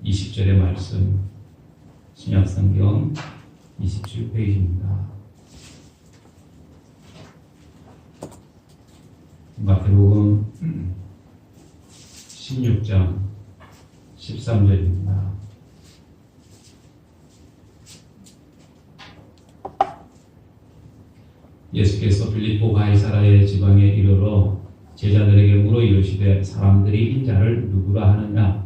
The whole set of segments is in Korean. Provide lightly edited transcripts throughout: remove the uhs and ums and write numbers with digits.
20절의 말씀, 신약성경 27페이지입니다. 마태복음 16장 13절입니다. 예수께서 빌립보 가이사라의 지방에 이르러 제자들에게 물어 이르시되 사람들이 인자를 누구라 하느냐?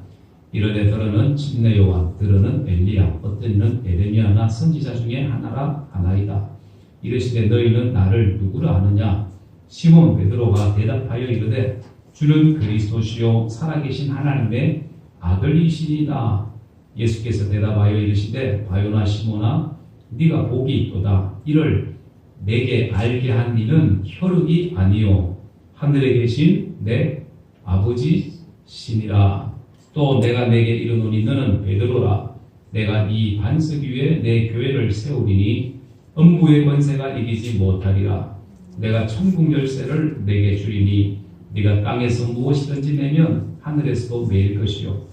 이르되 더러는 침례 요한, 더러는 엘리야, 어떤 이는 에레미야나 선지자 중에 하나라 하나이다. 이르시되 너희는 나를 누구라 하느냐? 시몬 베드로가 대답하여 이르되 주는 그리스도시요 살아계신 하나님의 아들이시니라. 예수께서 대답하여 이르시되 바요나 시몬아 네가 복이 있도다. 이를 내게 알게 한 이는 혈육이 아니요 하늘에 계신 내 아버지시니라. 또 내가 내게 이르노니 너는 베드로라. 내가 이 반석 위에 내 교회를 세우리니 음부의 권세가 이기지 못하리라. 내가 천국 열쇠를 내게 주리니 네가 땅에서 무엇이든지 내면 하늘에서도 매일 것이요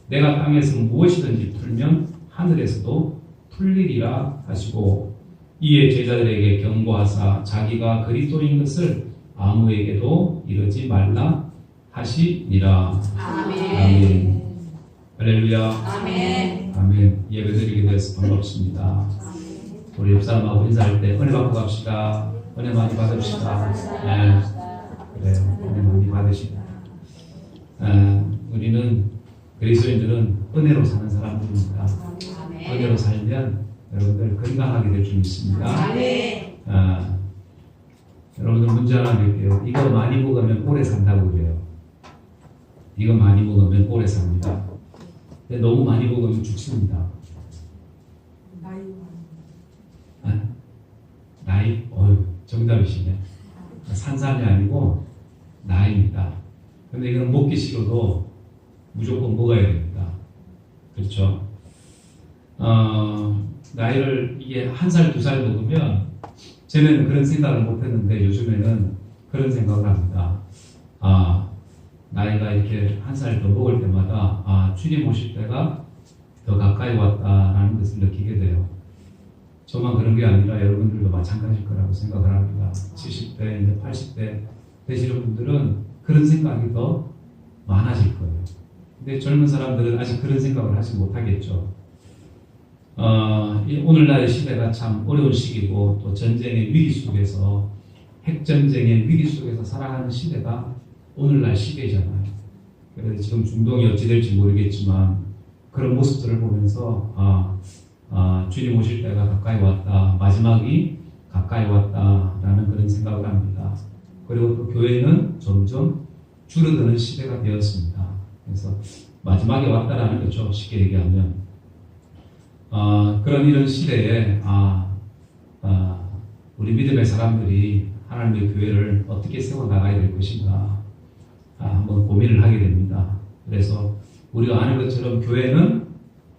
내가 땅에서 무엇이든지 풀면 하늘에서도 풀리리라 하시고 이에 제자들에게 경고하사 자기가 그리스도인 것을 아무에게도 이르지 말라 하시니라. 아멘. 아멘. 할렐루야. 아멘. 아멘. 예배드리게 돼서 반갑습니다. 우리 옆 사람하고 인사할 때 은혜 받고 갑시다. 은혜 많이 받읍시다. 네. 그래요. 은혜 많이 받으시다. 우리는 그리스도인들은 은혜로 사는 사람들입니다. 은혜로 살면 여러분들 건강하게 될 줄 믿습니다. 여러분들 문제 하나 드릴게요. 이거 많이 먹으면 오래 산다고 그래요. 이거 많이 먹으면 오래 삽니다. 근데 너무 많이 먹으면 죽습니다. 나이? 정답이시네. 산삼이 아니고 나이입니다. 근데 이건 먹기 싫어도 무조건 먹어야 됩니다. 그렇죠? 나이를 이게 1살, 2살 먹으면 전에는 그런 생각을 못했는데 요즘에는 그런 생각을 합니다. 나이가 이렇게 1살 더 먹을 때마다 주님 오실 때가 더 가까이 왔다라는 것을 느끼게 돼요. 저만 그런 게 아니라 여러분들도 마찬가지일 거라고 생각을 합니다. 70대, 이제 80대 되시는 분들은 그런 생각이 더 많아질 거예요. 근데 젊은 사람들은 아직 그런 생각을 하지 못하겠죠. 오늘날의 시대가 참 어려운 시기고 또 전쟁의 위기 속에서 핵전쟁의 위기 속에서 살아가는 시대가 오늘날 시대잖아요. 그래서 지금 중동이 어찌 될지 모르겠지만 그런 모습들을 보면서 주님 오실 때가 가까이 왔다. 마지막이 가까이 왔다라는 그런 생각을 합니다. 그리고 또 교회는 점점 줄어드는 시대가 되었습니다. 그래서 마지막에 왔다라는 거죠. 쉽게 얘기하면. 그런 이런 시대에 우리 믿음의 사람들이 하나님의 교회를 어떻게 세워나가야 될 것인가 한번 고민을 하게 됩니다. 그래서 우리가 아는 것처럼 교회는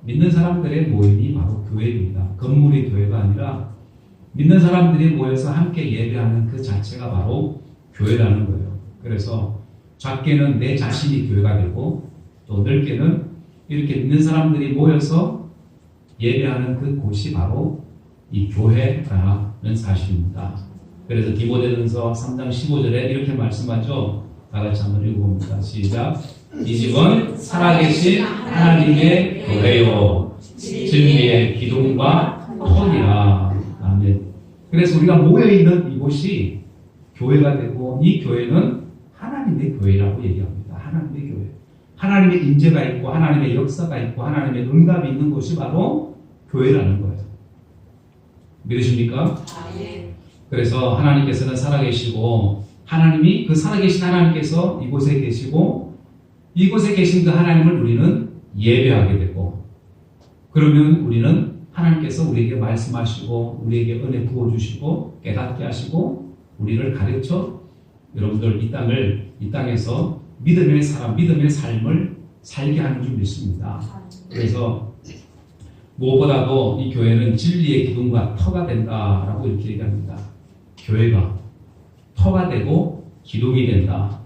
믿는 사람들의 모임이 바로 교회입니다. 건물이 교회가 아니라 믿는 사람들이 모여서 함께 예배하는 그 자체가 바로 교회라는 거예요. 그래서 작게는 내 자신이 교회가 되고 또 넓게는 이렇게 믿는 사람들이 모여서 예배하는 그 곳이 바로 이 교회라는 사실입니다. 그래서 디모데전서 3장 15절에 이렇게 말씀하죠. 다 같이 한번 읽어봅니다. 시작. 이 집은 살아계신 하나님의 교회요 진리의 기둥과 톤이라. 아멘. 그래서 우리가 모여있는 이곳이 교회가 되고 이 교회는 하나님의 교회라고 얘기합니다. 하나님의 교회. 하나님의 인재가 있고 하나님의 역사가 있고 하나님의 응답이 있는 곳이 바로 교회라는 거예요. 믿으십니까? 그래서 하나님께서는 살아계시고 하나님이 그 살아계신 하나님께서 이곳에 계시고 이곳에 계신 그 하나님을 우리는 예배하게 되고 그러면 우리는 하나님께서 우리에게 말씀하시고 우리에게 은혜 부어주시고 깨닫게 하시고 우리를 가르쳐 여러분들 이 땅에서 믿음의 사람, 믿음의 삶을 살게 하는 줄 믿습니다. 그래서 무엇보다도 이 교회는 진리의 기둥과 터가 된다라고 이렇게 얘기합니다. 교회가 터가 되고 기둥이 된다.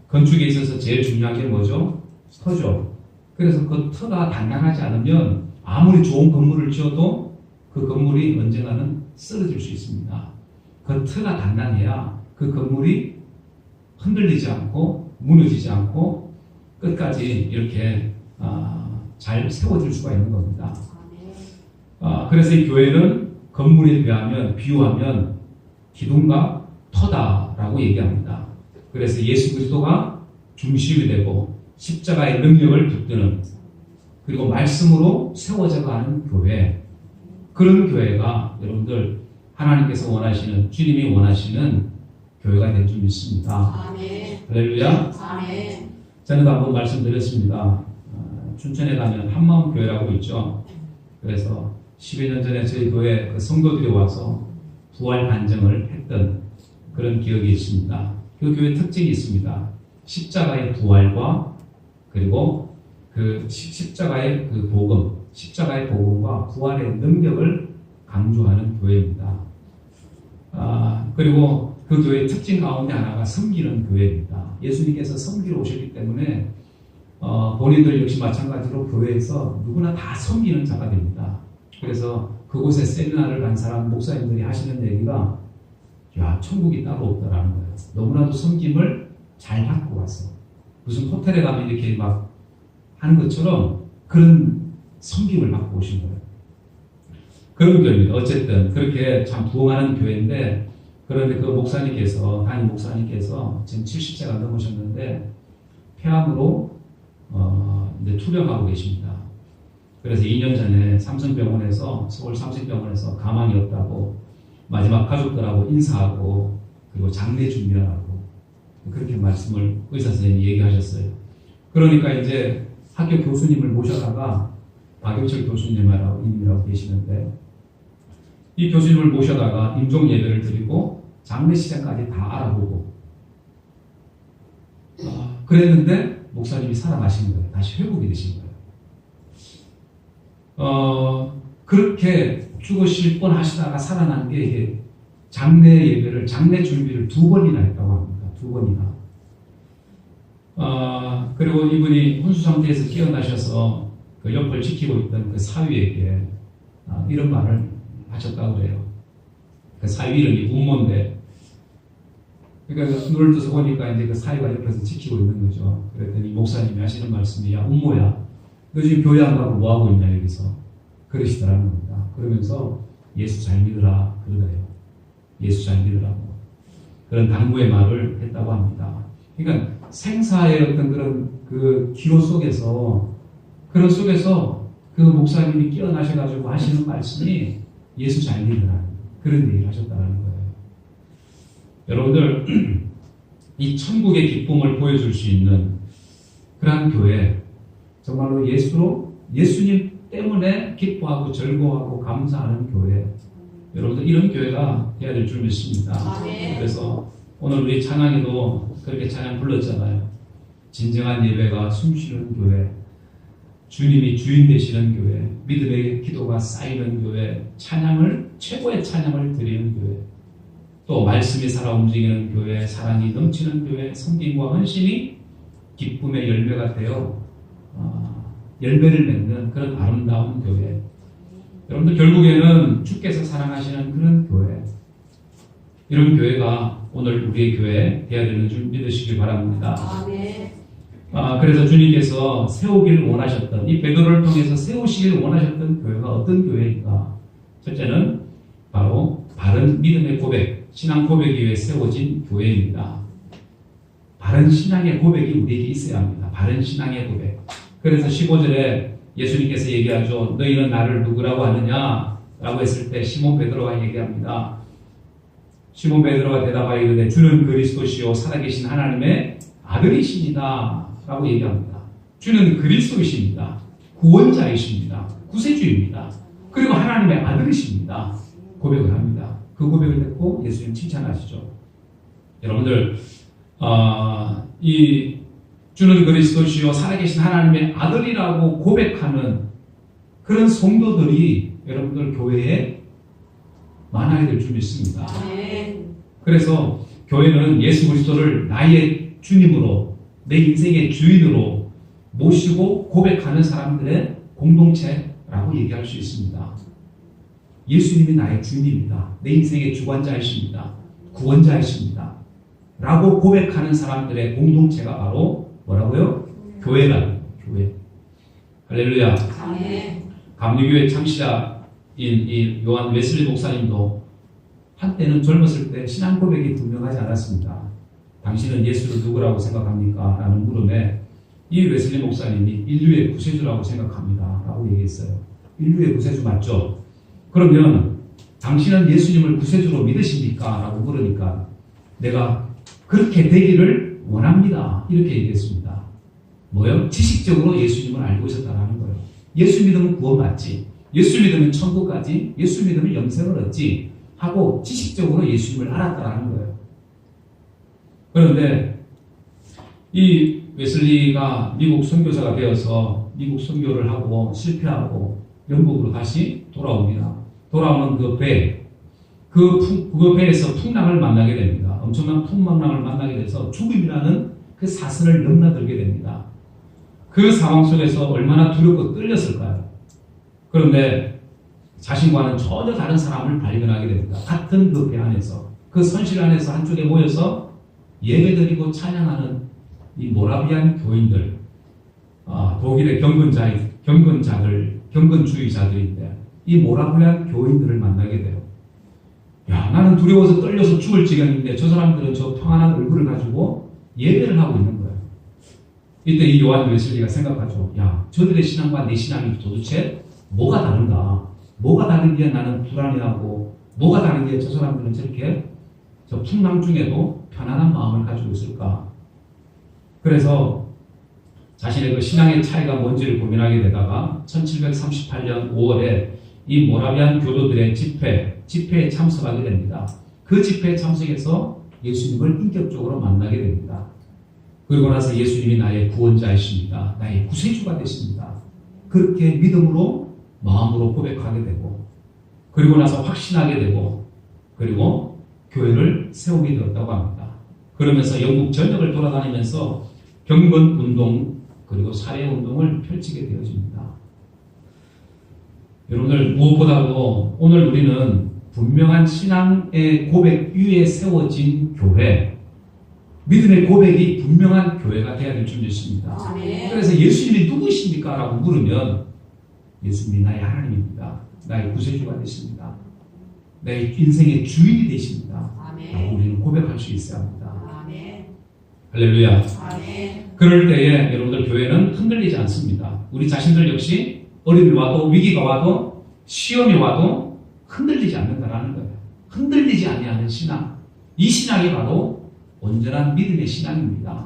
건축에 있어서 제일 중요한 게 뭐죠? 터죠. 그래서 그 터가 단단하지 않으면 아무리 좋은 건물을 지어도 그 건물이 언젠가는 쓰러질 수 있습니다. 그 터가 단단해야 그 건물이 흔들리지 않고 무너지지 않고 끝까지 이렇게 잘 세워질 수가 있는 겁니다. 그래서 이 교회는 건물에 비유하면 기둥과 터다라고 얘기합니다. 그래서 예수 그리스도가 중심이 되고 십자가의 능력을 붙드는 그리고 말씀으로 세워져 가는 교회, 그런 교회가 여러분들 하나님께서 원하시는, 주님이 원하시는 교회가 될 줄 믿습니다. 아멘. 할렐루야. 아멘. 전에도 한번 말씀드렸습니다. 춘천에 가면 한마음교회라고 있죠. 그래서 10여 년 전에 저희 교회 그 성도들이 와서 부활 반증을 했던 그런 기억이 있습니다. 그 교회 특징이 있습니다. 십자가의 부활과 그리고 그 십자가의 그 복음, 십자가의 복음과 부활의 능력을 강조하는 교회입니다. 그리고 그 교회의 특징 가운데 하나가 섬기는 교회입니다. 예수님께서 섬기러 오셨기 때문에 본인들 역시 마찬가지로 교회에서 누구나 다 섬기는 자가 됩니다. 그래서 그곳에 세미나를 간 사람 목사님들이 하시는 얘기가 야, 천국이 따로 없다라는 거예요. 너무나도 섬김을 잘 받고 와서 무슨 호텔에 가면 이렇게 막 하는 것처럼 그런 섬김을 받고 오신 거예요. 그런 교회입니다. 어쨌든 그렇게 참 부흥하는 교회인데, 그런데 그 목사님께서, 담임 목사님께서 지금 70세가 넘으셨는데 폐암으로 이제 투병하고 계십니다. 그래서 2년 전에 삼성병원에서, 서울 삼성병원에서 가망이 없다고 마지막 가족들하고 인사하고 그리고 장례 준비하라고 그렇게 말씀을 의사 선생님이 얘기하셨어요. 그러니까 이제 학교 교수님을 모셔다가, 박영철 교수님이라고 계시는데, 이 교수님을 모셔다가 임종 예배를 드리고 장례 시간까지 다 알아보고 그랬는데 목사님이 살아나신 거예요. 다시 회복이 되신 거예요. 그렇게 죽으실 뻔 하시다가 살아난 게 이게 장례 예배를, 장례 준비를 2번이나 했다고 합니다. 2번이나. 그리고 이분이 혼수 상태에서 깨어나셔서 그 옆을 지키고 있던 그 사위에게 이런 말을 하셨다고 그래요. 그 사위 이름이 운모인데, 그러니까 눈을 떠서 보니까 이제 그 사위가 옆에서 지키고 있는 거죠. 그랬더니 목사님이 하시는 말씀이, 야, 운모야, 너 지금 교회 안 가고 뭐 하고 있냐, 여기서. 그러시더라는 겁니다. 그러면서 예수 잘 믿으라, 그러더래요. 예수 잘 믿으라고. 그런 당부의 말을 했다고 합니다. 그러니까 생사의 어떤 그런 그 기로 속에서, 그런 속에서 그 목사님이 깨어나셔가지고 하시는 말씀이 예수 잘 믿으라, 그런 얘기를 하셨다는 거예요. 여러분들, 이 천국의 기쁨을 보여줄 수 있는 그러한 교회, 정말로 예수님 때문에 기뻐하고 즐거워하고 감사하는 교회, 여러분들 이런 교회가 되어야 될 줄 믿습니다. 그래서 오늘 우리 찬양에도 그렇게 찬양 불렀잖아요. 진정한 예배가 숨쉬는 교회, 주님이 주인 되시는 교회, 믿음의 기도가 쌓이는 교회, 최고의 찬양을 드리는 교회, 또 말씀이 살아 움직이는 교회, 사랑이 넘치는 교회, 섬김과 헌신이 기쁨의 열매가 되어 열매를 맺는 그런 아름다운 교회. 여러분들 결국에는 주께서 사랑하시는 그런 교회, 이런 교회가 오늘 우리의 교회 되어야 되는 줄 믿으시길 바랍니다. 그래서 주님께서 세우길 원하셨던, 이 베드로를 통해서 세우시길 원하셨던 교회가 어떤 교회인가? 첫째는 바로 바른 믿음의 고백, 신앙 고백이 위해 세워진 교회입니다. 바른 신앙의 고백이 우리에게 있어야 합니다. 바른 신앙의 고백. 그래서 15절에 예수님께서 얘기하죠. 너희는 나를 누구라고 하느냐? 라고 했을 때 시몬 베드로가 얘기합니다. 시몬 베드로가 대답하여 이르되 주는 그리스도시요 살아계신 하나님의 아들이십니다. 라고 얘기합니다. 주는 그리스도이십니다. 구원자이십니다. 구세주입니다. 그리고 하나님의 아들이십니다. 고백을 합니다. 그 고백을 듣고 예수님 칭찬하시죠. 여러분들, 이 주는 그리스도시요 살아계신 하나님의 아들이라고 고백하는 그런 성도들이 여러분들 교회에 많아야 될 줄 믿습니다. 그래서 교회는 예수 그리스도를 나의 주님으로, 내 인생의 주인으로, 모시고 고백하는 사람들의 공동체라고 얘기할 수 있습니다. 예수님이 나의 주인입니다. 내 인생의 주관자이십니다. 구원자이십니다. 라고 고백하는 사람들의 공동체가 바로 뭐라고요? 교회라는 교회. 할렐루야. 감리교회 창시자인 이 요한 웨슬리 목사님도 한때는 젊었을 때 신앙 고백이 분명하지 않았습니다. 당신은 예수를 누구라고 생각합니까? 라는 물음에 이 웨슬리 목사님이 인류의 구세주라고 생각합니다. 라고 얘기했어요. 인류의 구세주 맞죠? 그러면 당신은 예수님을 구세주로 믿으십니까? 라고 물으니까 내가 그렇게 되기를 원합니다. 이렇게 얘기했습니다. 뭐요? 지식적으로 예수님을 알고 있었다는 거예요. 예수 믿으면 구원받지. 예수 믿으면 천국 가지. 예수 믿으면 영생을 얻지. 하고 지식적으로 예수님을 알았다는 거예요. 그런데 이 웨슬리가 미국 선교사가 되어서 미국 선교를 하고 실패하고 영국으로 다시 돌아옵니다. 돌아오는 그 배, 그 배에서 풍랑을 만나게 됩니다. 엄청난 풍랑을 만나게 돼서 죽음이라는 그 사슬을 넘나들게 됩니다. 그 상황 속에서 얼마나 두렵고 떨렸을까요? 그런데 자신과는 전혀 다른 사람을 발견하게 됩니다. 같은 그 배 안에서, 그 선실 안에서 한쪽에 모여서 예배드리고 찬양하는 이 모라비안 교인들, 독일의 경건주의자들인데 이 모라비안 교인들을 만나게 돼요. 야, 나는 두려워서 떨려서 죽을 지경인데 저 사람들은 저 평안한 얼굴을 가지고 예배를 하고 있는 거예요. 이때 이 요한 웨슬리가 생각하죠. 야, 저들의 신앙과 내 신앙이 도대체 뭐가 다른가? 뭐가 다른게 나는 불안해하고, 뭐가 다른게 저 사람들은 저렇게 저 풍랑 중에도 편안한 마음을 가지고 있을까? 그래서 자신의 그 신앙의 차이가 뭔지를 고민하게 되다가 1738년 5월에 이 모라비안 교도들의 집회에 참석하게 됩니다. 그 집회에 참석해서 예수님을 인격적으로 만나게 됩니다. 그리고 나서 예수님이 나의 구원자이십니다. 나의 구세주가 되십니다. 그렇게 믿음으로 마음으로 고백하게 되고, 그리고 나서 확신하게 되고, 그리고 교회를 세우게 되었다고 합니다. 그러면서 영국 전역을 돌아다니면서 경건운동 그리고 사회운동을 펼치게 되어집니다. 여러분들, 무엇보다도 오늘 우리는 분명한 신앙의 고백 위에 세워진 교회, 믿음의 고백이 분명한 교회가 되어야 될 줄 믿습니다. 그래서 예수님이 누구십니까? 라고 물으면 예수님이 나의 하나님입니다. 나의 구세주가 되십니다. 내 인생의 주인이 되십니다. 라고 우리는 고백할 수 있어야 합니다. 할렐루야. 그럴 때에 여러분들 교회는 흔들리지 않습니다. 우리 자신들 역시 어려움이 와도 위기가 와도 시험이 와도 흔들리지 않는다는 거예요. 흔들리지 아니하는 신앙. 이 신앙이 바로 온전한 믿음의 신앙입니다.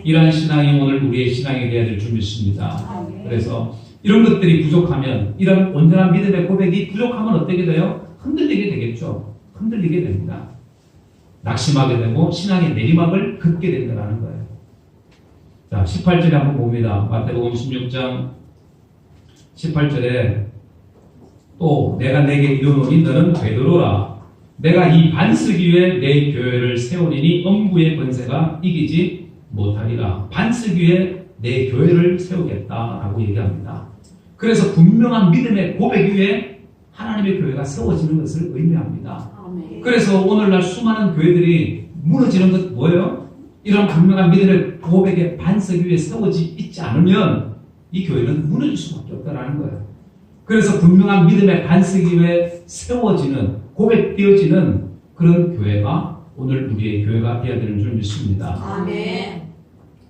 이러한 신앙이 오늘 우리의 신앙이 되어야 될 줄 믿습니다. 그래서 이런 것들이 부족하면, 이런 온전한 믿음의 고백이 부족하면 어떻게 돼요? 흔들리게 되겠죠. 흔들리게 됩니다. 낙심하게 되고 신앙의 내리막을 긋게 된다는 거예요. 자, 18절에 한번 봅니다. 마태복음 16장 18절에 또 내가 내게 이르노니 너는 베드로라. 내가 이 반석 위에 내 교회를 세우리니 엄구의 권세가 이기지 못하리라. 반석 위에 내 교회를 세우겠다라고 얘기합니다. 그래서 분명한 믿음의 고백 위에 하나님의 교회가 세워지는 것을 의미합니다. 그래서 오늘날 수많은 교회들이 무너지는 것 뭐예요? 이런 분명한 믿음의 고백의 반석 위에 세워지 있지 않으면 이 교회는 무너질 수밖에 없다는 거예요. 그래서 분명한 믿음의 반석 위에 세워지는, 고백되어지는 그런 교회가 오늘 우리의 교회가 되어야 되는 줄 믿습니다. 아멘.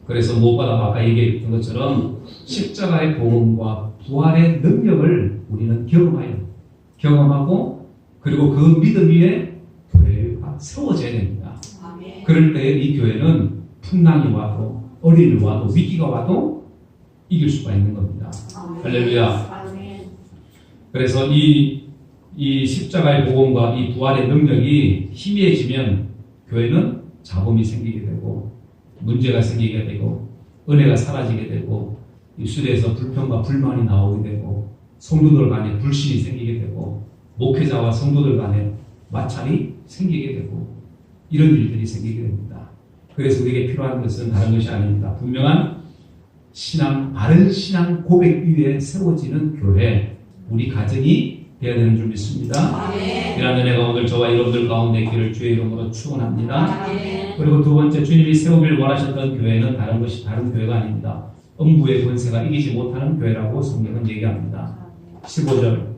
그래서 무엇보다 아까 얘기했던 것처럼 십자가의 복음과 부활의 능력을 우리는 경험하고 그리고 그 믿음 위에 교회가 세워져야 됩니다. 아멘. 그럴 때 이 교회는 풍랑이 와도 어려움이 와도 위기가 와도 이길 수가 있는 겁니다. 아멘. 할렐루야. 아멘. 그래서 이 십자가의 복음과 이 부활의 능력이 희미해지면 교회는 잡음이 생기게 되고 문제가 생기게 되고 은혜가 사라지게 되고 입술에서 불평과 불만이 나오게 되고 성도들 간에 불신이 생기게 되고 목회자와 성도들 간에 마찰이 생기게 되고 이런 일들이 생기게 됩니다. 그래서 우리에게 필요한 것은 다른 것이 아닙니다. 분명한 바른 신앙 고백 위에 세워지는 교회, 우리 가정이 되어야 되는 줄 믿습니다. 이런 은혜가 오늘 저와 여러분들 가운데 있기를 주의 이름으로 축원합니다. 그리고 두 번째, 주님이 세우길 원하셨던 교회는 다른 교회가 아닙니다. 음부의 권세가 이기지 못하는 교회라고 성경은 얘기합니다. 15절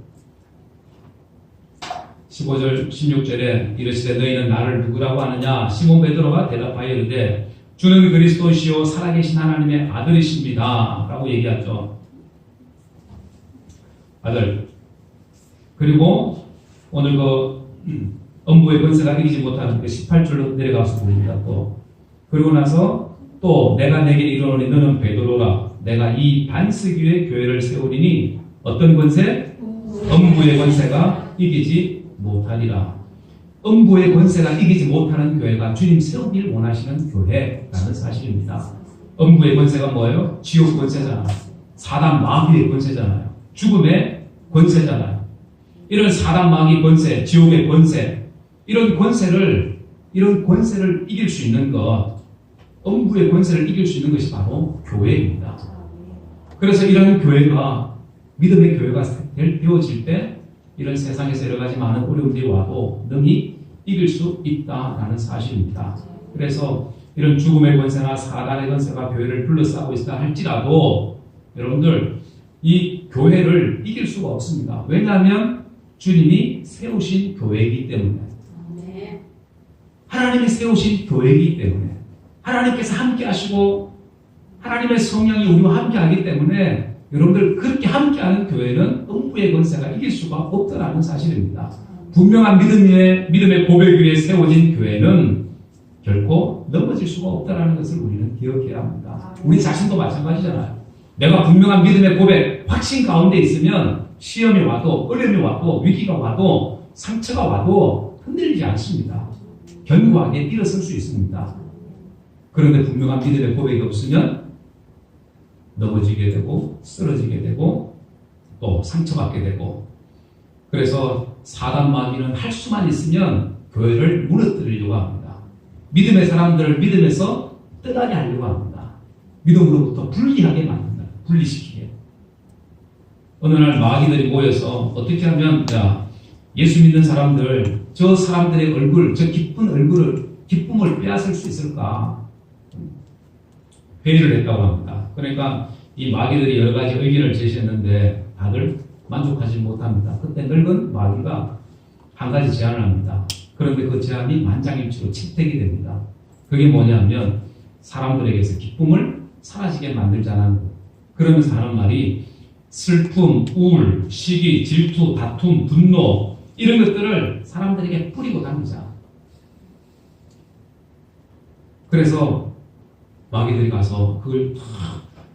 16절에 이르시되 너희는 나를 누구라고 하느냐? 시몬 베드로가 대답하여 이르되 주는 그리스도시요 살아계신 하나님의 아들이십니다 라고 얘기하죠. 아들. 그리고 오늘 음부의 권세가 이기지 못하는 18절로 내려가서 봅니다. 또 그리고 나서 또 내가 내게 이르노니 너는 베드로라 내가 이 반석 위에 교회를 세우리니 어떤 권세? 음부의 권세가 이기지 못하리라. 음부의 권세가 이기지 못하는 교회가 주님 세우길 원하시는 교회라는 사실입니다. 음부의 권세가 뭐예요? 지옥 권세잖아요. 사단 마귀의 권세잖아요. 죽음의 권세잖아요. 이런 사단 마귀 권세, 지옥의 권세, 이런 권세를 이길 수 있는 것, 음부의 권세를 이길 수 있는 것이 바로 교회입니다. 그래서 이런 교회가 믿음의 교회가 되어질 때 이런 세상에서 여러 가지 많은 어려움들이 와도 능히 이길 수 있다라는 사실입니다. 그래서 이런 죽음의 권세나 사단의 권세가 교회를 둘러싸고 있다 할지라도 여러분들 이 교회를 이길 수가 없습니다. 왜냐하면 주님이 세우신 교회이기 때문에, 하나님이 세우신 교회이기 때문에, 하나님께서 함께 하시고 하나님의 성령이 우리와 함께 하기 때문에 여러분들 그렇게 함께하는 교회는 음부의 권세가 이길 수가 없다라는 사실입니다. 분명한 믿음의 고백 위에 세워진 교회는 결코 넘어질 수가 없다라는 것을 우리는 기억해야 합니다. 우리 자신도 마찬가지잖아요. 내가 분명한 믿음의 고백, 확신 가운데 있으면 시험이 와도 어려움이 와도 위기가 와도 상처가 와도 흔들리지 않습니다. 견고하게 일어설 수 있습니다. 그런데 분명한 믿음의 고백이 없으면 넘어지게 되고 쓰러지게 되고 또 상처받게 되고, 그래서 사단 마귀는 할 수만 있으면 교회를 무너뜨리려고 합니다. 믿음의 사람들을 믿음에서 떠나게 하려고 합니다. 믿음으로부터 분리하게 만든다. 분리시키게. 어느 날 마귀들이 모여서 어떻게 하면 예수 믿는 사람들, 저 사람들의 얼굴, 저 기쁨을 빼앗을 수 있을까 회의를 했다고 합니다. 그러니까 이 마귀들이 여러 가지 의견을 제시했는데 다들 만족하지 못합니다. 그때 늙은 마귀가 한 가지 제안을 합니다. 그런데 그 제안이 만장일치로 채택이 됩니다. 그게 뭐냐면 사람들에게서 기쁨을 사라지게 만들자는 것. 그러면서 하는 말이 슬픔, 우울, 시기, 질투, 다툼, 분노 이런 것들을 사람들에게 뿌리고 다니자. 그래서 마귀들이 가서 그걸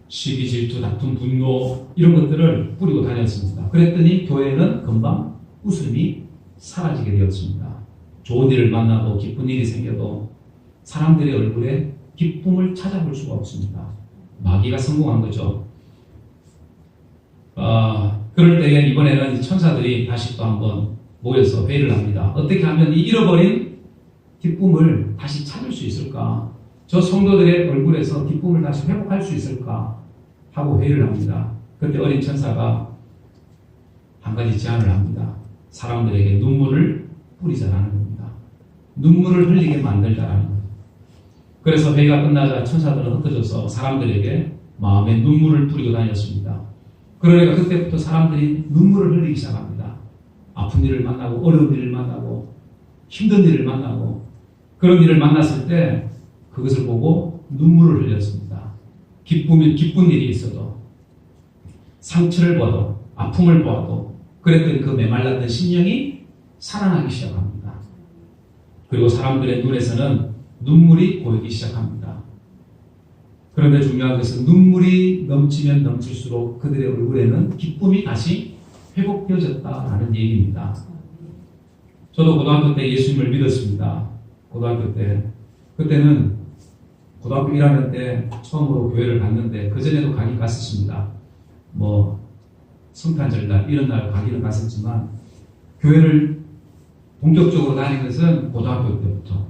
시기, 질투, 다툼, 분노 이런 것들을 뿌리고 다녔습니다. 그랬더니 교회는 금방 웃음이 사라지게 되었습니다. 좋은 일을 만나도 기쁜 일이 생겨도 사람들의 얼굴에 기쁨을 찾아볼 수가 없습니다. 마귀가 성공한 거죠. 그럴 때에 이번에는 천사들이 다시 또 한번 모여서 회의를 합니다. 어떻게 하면 이 잃어버린 기쁨을 다시 찾을 수 있을까? 저 성도들의 얼굴에서 기쁨을 다시 회복할 수 있을까? 하고 회의를 합니다. 그때 어린 천사가 한 가지 제안을 합니다. 사람들에게 눈물을 뿌리자라는 겁니다. 눈물을 흘리게 만들자라는 겁니다. 그래서 회의가 끝나자 천사들은 흩어져서 사람들에게 마음에 눈물을 뿌리고 다녔습니다. 그러니까 그때부터 사람들이 눈물을 흘리기 시작합니다. 아픈 일을 만나고 어려운 일을 만나고 힘든 일을 만나고 그런 일을 만났을 때 그것을 보고 눈물을 흘렸습니다. 기쁜 일이 있어도 상처를 봐도 아픔을 보아도 그랬더니 그 메말랐던 심령이 살아나기 시작합니다. 그리고 사람들의 눈에서는 눈물이 보이기 시작합니다. 그런데 중요한 것은 눈물이 넘치면 넘칠수록 그들의 얼굴에는 기쁨이 다시 회복되어졌다라는 얘기입니다. 저도 고등학교 때 예수님을 믿었습니다. 고등학교 때. 그때는 고등학교 1학년 때 처음으로 교회를 갔는데 그전에도 가긴 갔었습니다. 성탄절날 이런 날 가기는 갔었지만 교회를 본격적으로 다닌 것은 고등학교 때부터.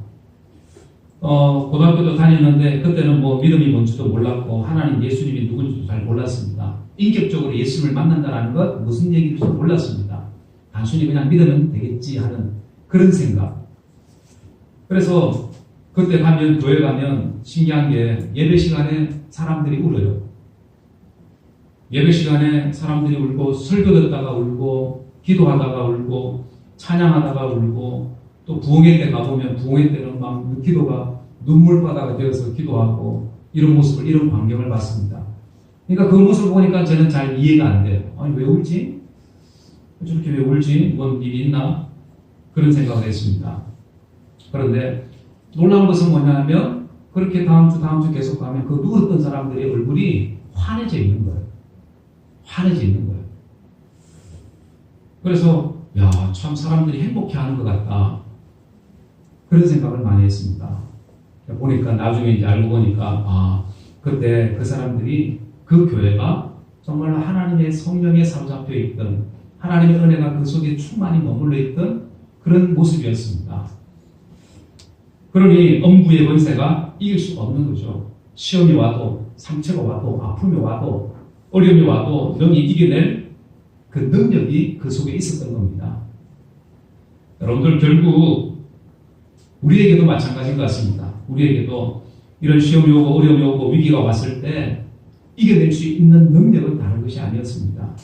고등학교도 다녔는데 그때는 뭐 믿음이 뭔지도 몰랐고 하나님 예수님이 누군지도 잘 몰랐습니다. 인격적으로 예수님을 만난다는 것 무슨 얘기인지 몰랐습니다. 단순히 그냥 믿으면 되겠지 하는 그런 생각. 그래서 그때 가면 교회 가면 신기한 게 예배 시간에 사람들이 울어요. 예배 시간에 사람들이 울고 설교 듣다가 울고 기도하다가 울고 찬양하다가 울고 또 부흥회 때 가보면 부흥회 때는 막 기도가 눈물바다가 되어서 기도하고 이런 모습을 이런 광경을 봤습니다. 그러니까 그 모습을 보니까 저는 잘 이해가 안 돼요. 아니 왜 울지? 저렇게 왜 울지? 뭔 일이 있나? 그런 생각을 했습니다. 그런데 놀라운 것은 뭐냐면 그렇게 다음 주 계속 가면 그 누웠던 사람들의 얼굴이 환해져 있는 거예요. 환해져 있는 거예요. 그래서 야, 참 사람들이 행복해하는 것 같다. 그런 생각을 많이 했습니다. 보니까 나중에 이제 알고 보니까 그때 그 사람들이 그 교회가 정말로 하나님의 성령에 사로잡혀 있던 하나님의 은혜가 그 속에 충만히 머물러 있던 그런 모습이었습니다. 그러니 엄부의 권세가 이길 수가 없는 거죠. 시험이 와도 상처가 와도 아픔이 와도 어려움이 와도 능히 이겨낼 그 능력이 그 속에 있었던 겁니다. 여러분들 결국 우리에게도 마찬가지인 것 같습니다. 우리에게도 이런 시험이 오고 어려움이 오고 위기가 왔을 때 이겨낼 수 있는 능력은 다른 것이 아니었습니다.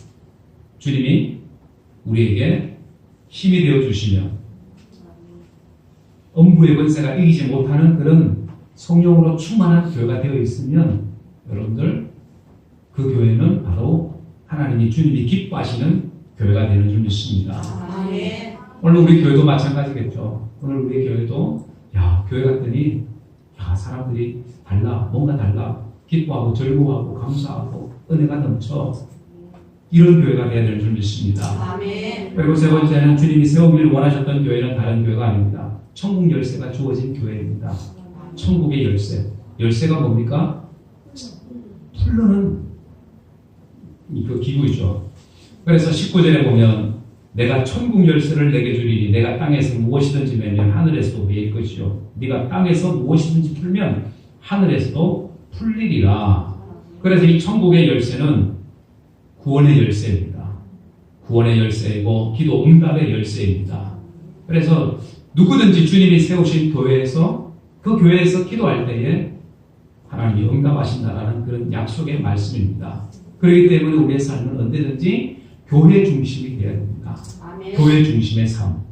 주님이 우리에게 힘이 되어주시며 엄부의 권세가 이기지 못하는 그런 성령으로 충만한 교회가 되어 있으면 여러분들 그 교회는 바로 하나님이 주님이 기뻐하시는 교회가 되는 줄 믿습니다. 오늘 우리 교회도 마찬가지겠죠. 오늘 우리 교회도 교회 갔더니 사람들이 달라, 뭔가 달라, 기뻐하고 즐거워하고 감사하고 은혜가 넘쳐 이런 교회가 되어야 될 줄 믿습니다. 그리고 세 번째는 주님이 세우기를 원하셨던 교회는 다른 교회가 아닙니다. 천국 열쇠가 주어진 교회입니다. 천국의 열쇠. 열쇠가 뭡니까? 풀르는 그 기구이죠. 그래서 19절에 보면 내가 천국 열쇠를 내게 주리니 내가 땅에서 무엇이든지 매면 하늘에서도 매일 것이요 네가 땅에서 무엇이든지 풀면 하늘에서도 풀리리라. 그래서 이 천국의 열쇠는 구원의 열쇠입니다. 구원의 열쇠이고 기도 응답의 열쇠입니다. 그래서 누구든지 주님이 세우신 교회에서 그 교회에서 기도할 때에 하나님이 응답하신다라는 그런 약속의 말씀입니다. 그렇기 때문에 우리의 삶은 언제든지 교회 중심이 되어야 됩니다. 아멘. 교회 중심의 삶.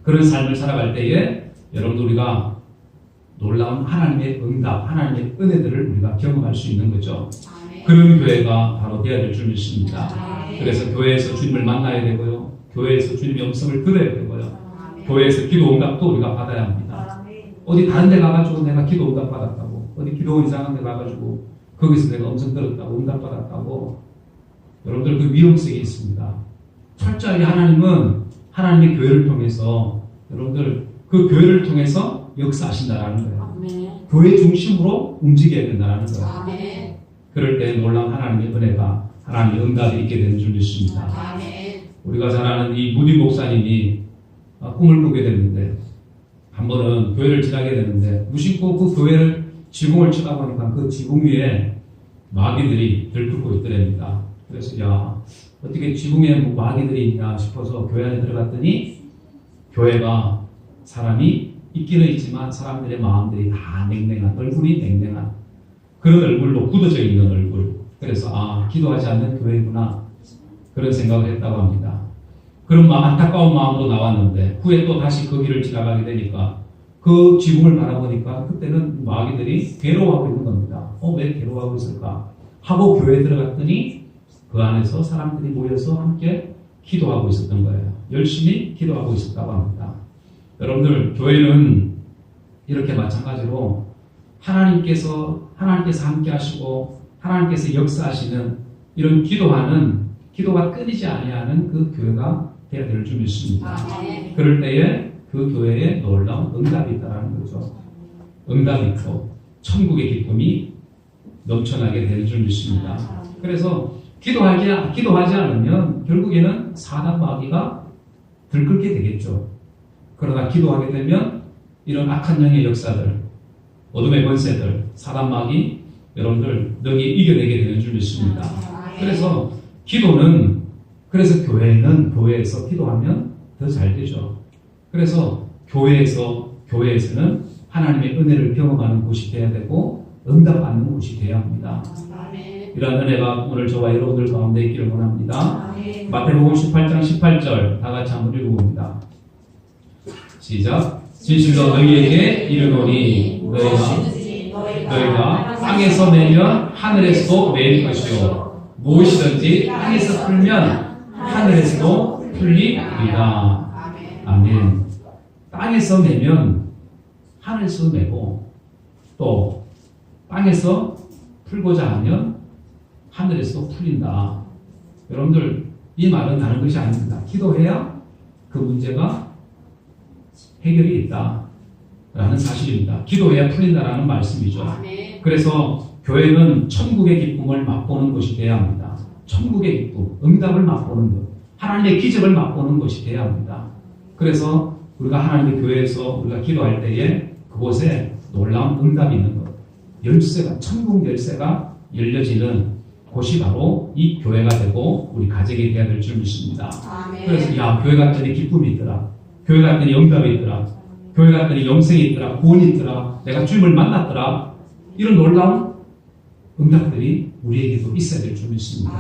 그런 삶을 살아갈 때에 여러분들 우리가 놀라운 하나님의 응답, 하나님의 은혜들을 우리가 경험할 수 있는 거죠. 아멘. 그런 교회가 바로 되어야 될 줄 믿습니다. 아멘. 그래서 교회에서 주님을 만나야 되고요. 교회에서 주님의 음성을 들어야 되고요. 아멘. 교회에서 기도 응답도 우리가 받아야 합니다. 아멘. 어디 다른 데 가가지고 내가 기도 응답 받았다고, 어디 기도원 이상한 데 가가지고 거기서 내가 음성 들었다고 응답 받았다고, 여러분들 그 위험성이 있습니다. 철저하게 하나님은 하나님의 교회를 통해서 여러분들 그 교회를 통해서 역사하신다라는 거예요. 아멘. 교회 중심으로 움직여야 된다는 거예요. 아멘. 그럴 때 놀라운 하나님의 은혜가 하나님의 응답이 있게 되는 줄 믿습니다. 아멘. 우리가 잘 아는 이 무디 목사님이 꿈을 꾸게 됐는데 한 번은 교회를 지나게 되는데 무심코 그 교회를 지붕을 쳐다보니까 그 지붕 위에 마귀들이 들끓고 있더랍니다. 그래서 어떻게 지붕에 뭐 마귀들이 있냐 싶어서 교회 안에 들어갔더니 교회가 사람이 있기는 있지만 사람들의 마음들이 다 냉랭한, 얼굴이 냉랭한 그런 얼굴로 굳어져 있는 얼굴. 그래서 기도하지 않는 교회구나 그런 생각을 했다고 합니다. 그런 안타까운 마음으로 나왔는데 후에 또 다시 그 길을 지나가게 되니까 그 지붕을 바라보니까 그때는 마귀들이 괴로워하고 있는 겁니다. 왜 괴로워하고 있을까 하고 교회에 들어갔더니 그 안에서 사람들이 모여서 함께 기도하고 있었던 거예요. 열심히 기도하고 있었다고 합니다. 여러분들 교회는 이렇게 마찬가지로 하나님께서 함께 하시고 하나님께서 역사하시는 이런 기도가 끊이지 아니하는 그 교회가 되어야 될 줄 믿습니다. 그럴 때에 그 교회에 놀라운 응답이 있다는 거죠. 응답이 있고 천국의 기쁨이 넘쳐나게 될 줄 믿습니다. 그래서 기도하지 않으면 결국에는 사단 마귀가 들끓게 되겠죠. 그러나 기도하게 되면 이런 악한 영의 역사들, 어둠의 권세들, 사단마귀 여러분들 능히 이겨내게 되는 줄 믿습니다. 그래서 기도는 그래서 교회에서 기도하면 더 잘 되죠. 그래서 교회에서는 하나님의 은혜를 경험하는 곳이 되어야 되고 응답받는 곳이 되어야 합니다. 이러한 은혜가 오늘 저와 여러분들 가운데 있기를 원합니다. 마태복음 18장 18절 다 같이 한번 읽어봅니다. 시작. 진실로 너희에게 이르노니 너희가 땅에서 매면 하늘에서도 매일 것이요 무엇이든지 땅에서 풀면 하늘에서도 풀리리라. 아멘. 땅에서 매면 하늘에서 매고 또 땅에서 풀고자 하면 하늘에서 풀린다. 여러분들 이 말은 다른 것이 아닙니다. 기도해야 그 문제가 해결이 있다 라는 사실입니다. 기도해야 풀린다라는 말씀이죠. 그래서 교회는 천국의 기쁨을 맛보는 것이 되어야 합니다. 천국의 기쁨, 응답을 맛보는 것, 하나님의 기적을 맛보는 것이 되어야 합니다. 그래서 우리가 하나님의 교회에서 우리가 기도할 때에 그곳에 놀라운 응답이 있는 것, 천국 열쇠가 열려지는 곳이 바로 이 교회가 되고 우리 가정이 되어야 될 줄 믿습니다. 그래서 교회 갔더니 기쁨이 있더라, 교회 갔더니 응답이 있더라, 교회 갔더니 영생이 있더라, 구원이 있더라, 내가 주님을 만났더라, 이런 놀라운 응답들이 우리에게도 있어야 될 줄 믿습니다.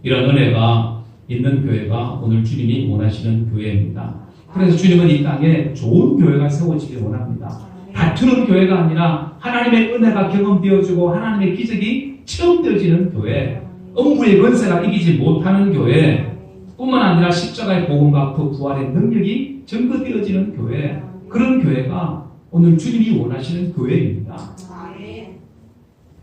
이런 은혜가 있는 교회가 오늘 주님이 원하시는 교회입니다. 그래서 주님은 이 땅에 좋은 교회가 세워지길 원합니다. 다투는 교회가 아니라 하나님의 은혜가 경험되어지고 하나님의 기적이 체험되어지는 교회, 음부의 권세가 이기지 못하는 교회, 뿐만 아니라 십자가의 복음과 그 부활의 능력이 증거되어지는 교회, 그런 교회가 오늘 주님이 원하시는 교회입니다.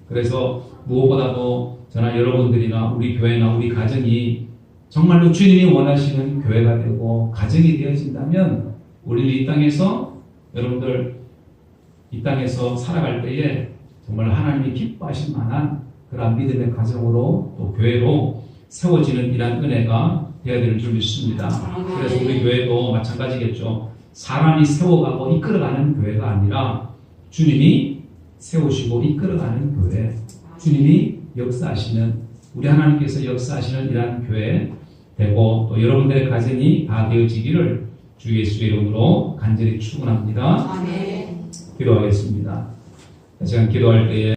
그래서 무엇보다도 저나 여러분들이나 우리 교회나 우리 가정이 정말로 주님이 원하시는 교회가 되고 가정이 되어진다면 우리는 이 땅에서 여러분들 이 땅에서 살아갈 때에 정말 하나님이 기뻐하실 만한 그런 믿음의 가정으로 또 교회로 세워지는 이러한 은혜가 되어야 될 줄 믿습니다. 그래서 우리 교회도 마찬가지겠죠. 사람이 세워가고 이끌어가는 교회가 아니라 주님이 세우시고 이끌어가는 교회, 주님이 역사하시는, 우리 하나님께서 역사하시는 이러한 교회 되고 또 여러분들의 가정이 다 되어지기를 주 예수의 이름으로 간절히 축원합니다. 기도하겠습니다. 제가 기도할 때에